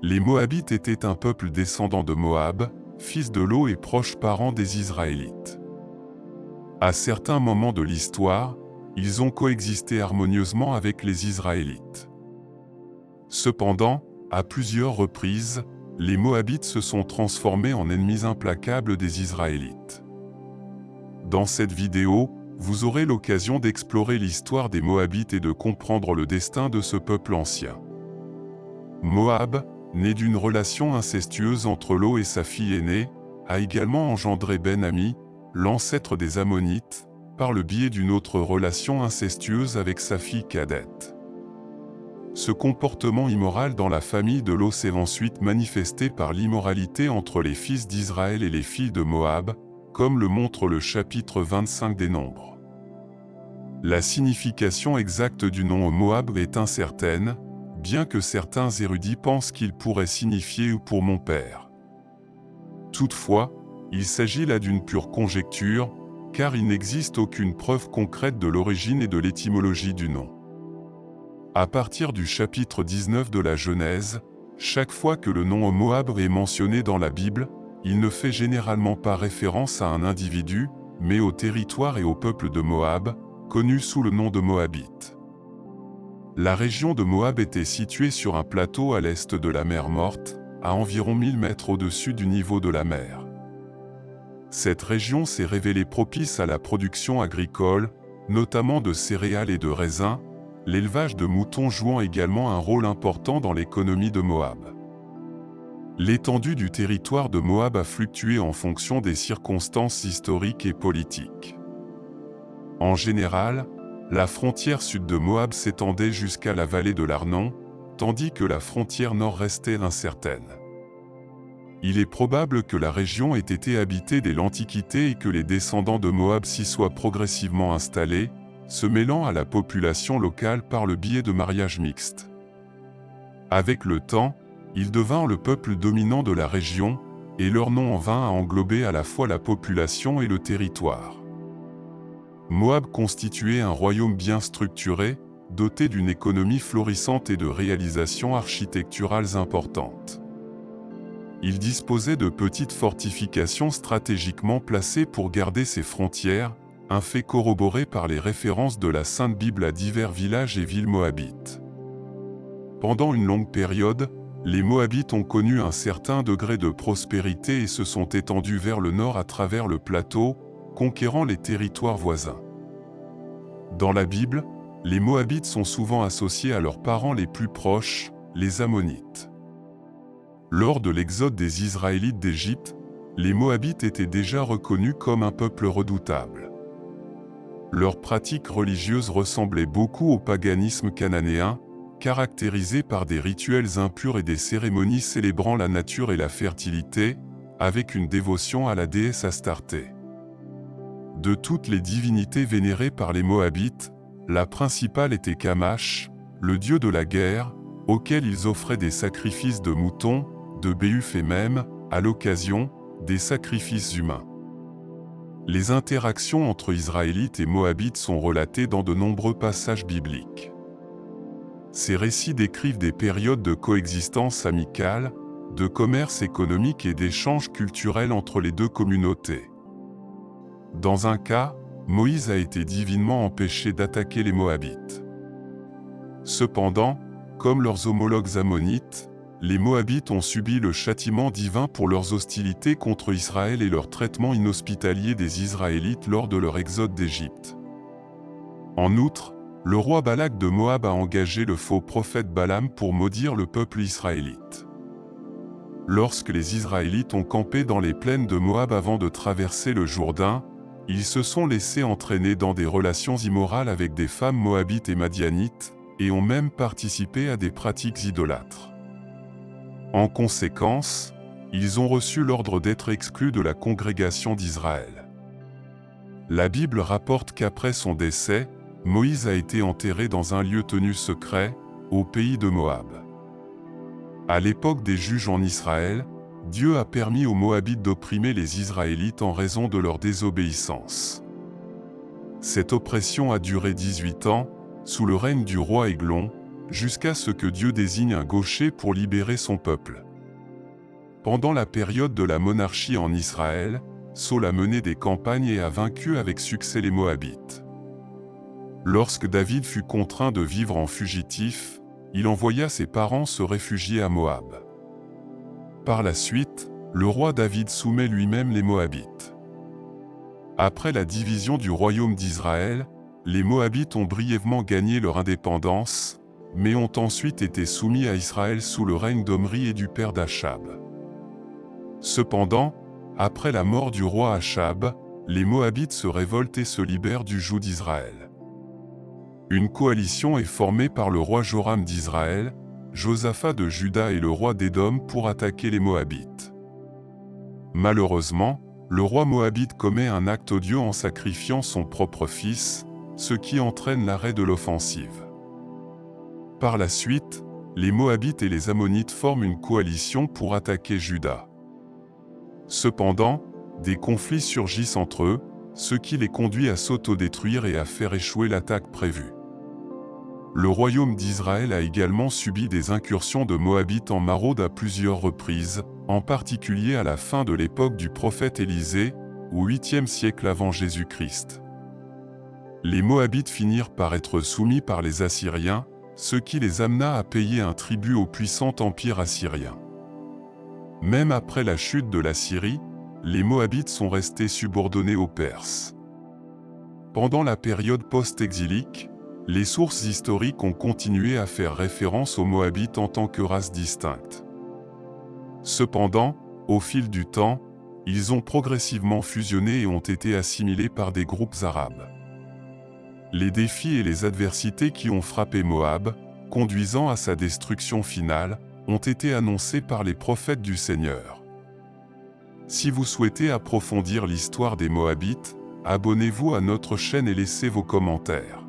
Les Moabites étaient un peuple descendant de Moab, fils de Lot et proche parent des Israélites. À certains moments de l'histoire, ils ont coexisté harmonieusement avec les Israélites. Cependant, à plusieurs reprises, les Moabites se sont transformés en ennemis implacables des Israélites. Dans cette vidéo, vous aurez l'occasion d'explorer l'histoire des Moabites et de comprendre le destin de ce peuple ancien. Moab, né d'une relation incestueuse entre Lot et sa fille aînée, a également engendré Ben-Ami, l'ancêtre des Ammonites, par le biais d'une autre relation incestueuse avec sa fille cadette. Ce comportement immoral dans la famille de Lot s'est ensuite manifesté par l'immoralité entre les fils d'Israël et les filles de Moab, comme le montre le chapitre 25 des Nombres. La signification exacte du nom Moab est incertaine, bien que certains érudits pensent qu'il pourrait signifier « pour mon père ». Toutefois, il s'agit là d'une pure conjecture, car il n'existe aucune preuve concrète de l'origine et de l'étymologie du nom. À partir du chapitre 19 de la Genèse, chaque fois que le nom Moab est mentionné dans la Bible, il ne fait généralement pas référence à un individu, mais au territoire et au peuple de Moab, connu sous le nom de Moabites. La région de Moab était située sur un plateau à l'est de la mer Morte, à environ 1000 mètres au-dessus du niveau de la mer. Cette région s'est révélée propice à la production agricole, notamment de céréales et de raisins, l'élevage de moutons jouant également un rôle important dans l'économie de Moab. L'étendue du territoire de Moab a fluctué en fonction des circonstances historiques et politiques. En général, la frontière sud de Moab s'étendait jusqu'à la vallée de l'Arnon, tandis que la frontière nord restait incertaine. Il est probable que la région ait été habitée dès l'Antiquité et que les descendants de Moab s'y soient progressivement installés, se mêlant à la population locale par le biais de mariages mixtes. Avec le temps, ils devinrent le peuple dominant de la région, et leur nom en vint à englober à la fois la population et le territoire. Moab constituait un royaume bien structuré, doté d'une économie florissante et de réalisations architecturales importantes. Il disposait de petites fortifications stratégiquement placées pour garder ses frontières, un fait corroboré par les références de la Sainte Bible à divers villages et villes moabites. Pendant une longue période, les Moabites ont connu un certain degré de prospérité et se sont étendus vers le nord à travers le plateau, conquérant les territoires voisins. Dans la Bible, les Moabites sont souvent associés à leurs parents les plus proches, les Ammonites. Lors de l'exode des Israélites d'Égypte, les Moabites étaient déjà reconnus comme un peuple redoutable. Leurs pratiques religieuses ressemblaient beaucoup au paganisme cananéen, caractérisé par des rituels impurs et des cérémonies célébrant la nature et la fertilité, avec une dévotion à la déesse Astarté. De toutes les divinités vénérées par les Moabites, la principale était Kamash, le dieu de la guerre, auquel ils offraient des sacrifices de moutons, de béhufs et même, à l'occasion, des sacrifices humains. Les interactions entre Israélites et Moabites sont relatées dans de nombreux passages bibliques. Ces récits décrivent des périodes de coexistence amicale, de commerce économique et d'échanges culturels entre les deux communautés. Dans un cas, Moïse a été divinement empêché d'attaquer les Moabites. Cependant, comme leurs homologues ammonites, les Moabites ont subi le châtiment divin pour leurs hostilités contre Israël et leur traitement inhospitalier des Israélites lors de leur exode d'Égypte. En outre, le roi Balak de Moab a engagé le faux prophète Balaam pour maudire le peuple israélite. Lorsque les Israélites ont campé dans les plaines de Moab avant de traverser le Jourdain, ils se sont laissés entraîner dans des relations immorales avec des femmes moabites et madianites, et ont même participé à des pratiques idolâtres. En conséquence, ils ont reçu l'ordre d'être exclus de la congrégation d'Israël. La Bible rapporte qu'après son décès, Moïse a été enterré dans un lieu tenu secret, au pays de Moab. À l'époque des juges en Israël, Dieu a permis aux Moabites d'opprimer les Israélites en raison de leur désobéissance. Cette oppression a duré 18 ans, sous le règne du roi Églon, jusqu'à ce que Dieu désigne un gaucher pour libérer son peuple. Pendant la période de la monarchie en Israël, Saül a mené des campagnes et a vaincu avec succès les Moabites. Lorsque David fut contraint de vivre en fugitif, il envoya ses parents se réfugier à Moab. Par la suite, le roi David soumet lui-même les Moabites. Après la division du royaume d'Israël, les Moabites ont brièvement gagné leur indépendance, mais ont ensuite été soumis à Israël sous le règne d'Omri et du père d'Achab. Cependant, après la mort du roi Achab, les Moabites se révoltent et se libèrent du joug d'Israël. Une coalition est formée par le roi Joram d'Israël, Josaphat de Juda et le roi d'Édom pour attaquer les Moabites. Malheureusement, le roi moabite commet un acte odieux en sacrifiant son propre fils, ce qui entraîne l'arrêt de l'offensive. Par la suite, les Moabites et les Ammonites forment une coalition pour attaquer Juda. Cependant, des conflits surgissent entre eux, ce qui les conduit à s'autodétruire et à faire échouer l'attaque prévue. Le royaume d'Israël a également subi des incursions de Moabites en maraude à plusieurs reprises, en particulier à la fin de l'époque du prophète Élisée, au 8e siècle avant Jésus-Christ. Les Moabites finirent par être soumis par les Assyriens, ce qui les amena à payer un tribut au puissant empire assyrien. Même après la chute de la Syrie, les Moabites sont restés subordonnés aux Perses. Pendant la période post-exilique, les sources historiques ont continué à faire référence aux Moabites en tant que race distincte. Cependant, au fil du temps, ils ont progressivement fusionné et ont été assimilés par des groupes arabes. Les défis et les adversités qui ont frappé Moab, conduisant à sa destruction finale, ont été annoncés par les prophètes du Seigneur. Si vous souhaitez approfondir l'histoire des Moabites, abonnez-vous à notre chaîne et laissez vos commentaires.